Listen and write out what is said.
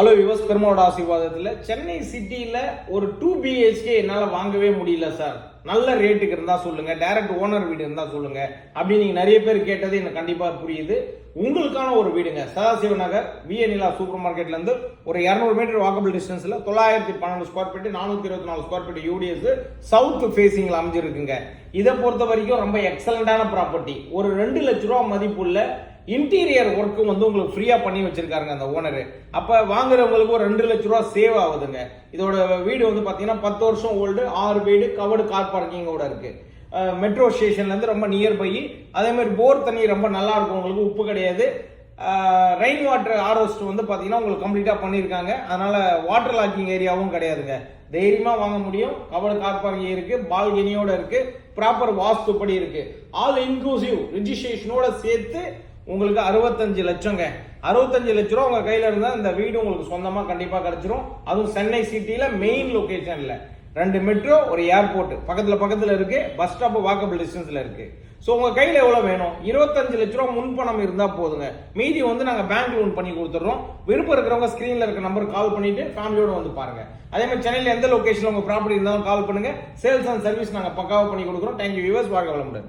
Hello விவஸ், பெருமாளோட ஆசீர்வாதத்தில் சென்னை சிட்டியில் ஒரு 2 BHK என்னால் வாங்கவே முடியல சார், நல்ல ரேட்டுக்கு இருந்தால் சொல்லுங்க, டைரக்ட் ஓனர் வீடு இருந்தால் சொல்லுங்க அப்படின்னு நீங்கள் நிறைய பேர் கேட்டது எனக்கு கண்டிப்பாக புரியுது. உங்களுக்கான ஒரு வீடுங்க, சதாசிவ நகர் விஎன்இலா சூப்பர் மார்க்கெட்லேருந்து ஒரு 200 மீட்டர் வாக்கபிள் டிஸ்டன்ஸில் 912 square feet 424 square feet UDS south ஃபேசிங்கில் அமைஞ்சிருக்குங்க. இதை பொறுத்த வரைக்கும் ரொம்ப எக்ஸலண்டான ப்ராப்பர்ட்டி. ஒரு 2 லட்ச ரூபா மதிப்புள்ள இன்டீரியர் ஒர்க்கும் உங்களுக்கு ஃப்ரீயா பண்ணி வச்சிருக்காருங்க அந்த ஓனர். அப்ப வாங்குறவங்களுக்கு ஒரு 2 லட்ச ரூபா சேவ் ஆகுதுங்க. இதோட வீடு பாத்தீங்கன்னா 10 வருஷம் ஓல்டு, 6 வீடு, கவர்டு கார் பார்க்கிங்கோட இருக்கு. மெட்ரோ ஸ்டேஷன்ல இருந்து ரொம்ப நியர் பை. அதே மாதிரி போர் தண்ணி ரொம்ப நல்லா இருக்கும், உங்களுக்கு உப்பு கிடையாது. ரெயின் வாட்டர் ஹார்வெஸ்ட் பாத்தீங்கன்னா உங்களுக்கு கம்ப்ளீட்டா பண்ணிருக்காங்க. அதனால வாட்டர் லாக்கிங் ஏரியாவும் கிடையாதுங்க. தைரியமா வாங்க முடியும். கவர்டு கார் பார்க்கிங் இருக்கு, பால்கனியோட இருக்கு, ப்ராப்பர் வாஸ்துப்படி இருக்கு. ஆல் இன்க்ளூசிவ் ரிஜிஸ்ட்ரேஷனோட சேர்த்து உங்களுக்கு 65 லட்சங்க. 65 லட்ச ரூபா உங்க கையில இருந்தா இந்த வீடு உங்களுக்கு சொந்தமா கண்டிப்பா கிடைச்சிரும். அதுவும் சென்னை சிட்டில மெயின் லொகேஷன்ல 2 மெட்ரோ, ஒரு ஏர்போர்ட் பக்கத்துல இருக்கு, பஸ் ஸ்டாப் வாக்கபிள் டிஸ்டன்ஸ்ல இருக்கு. சோ உங்க கையில எவ்வளவு வேணும்? 25 லட்ச ரூபா முன்பணம் இருந்தா போதுங்க. மீதி நாங்க பேங்க் லோன் பண்ணி கொடுத்துறோம். விருப்பம் இருக்கிறவங்க ஸ்கிரீன்ல இருக்க நம்பர் கால் பண்ணிட்டு ஃபேமிலியோட பாருங்க. அதே மாதிரி சென்னையில எந்த லொகேஷன்ல உங்க ப்ராப்பர்ட்டி இருந்தாலும் கால் பண்ணுங்க. சேல்ஸ் அண்ட் சர்வீஸ் நாங்க பக்காவா பண்ணி கொடுக்குறோம். தேங்க்யூ வியூவர்ஸ், வாழ்க வளமுடன்.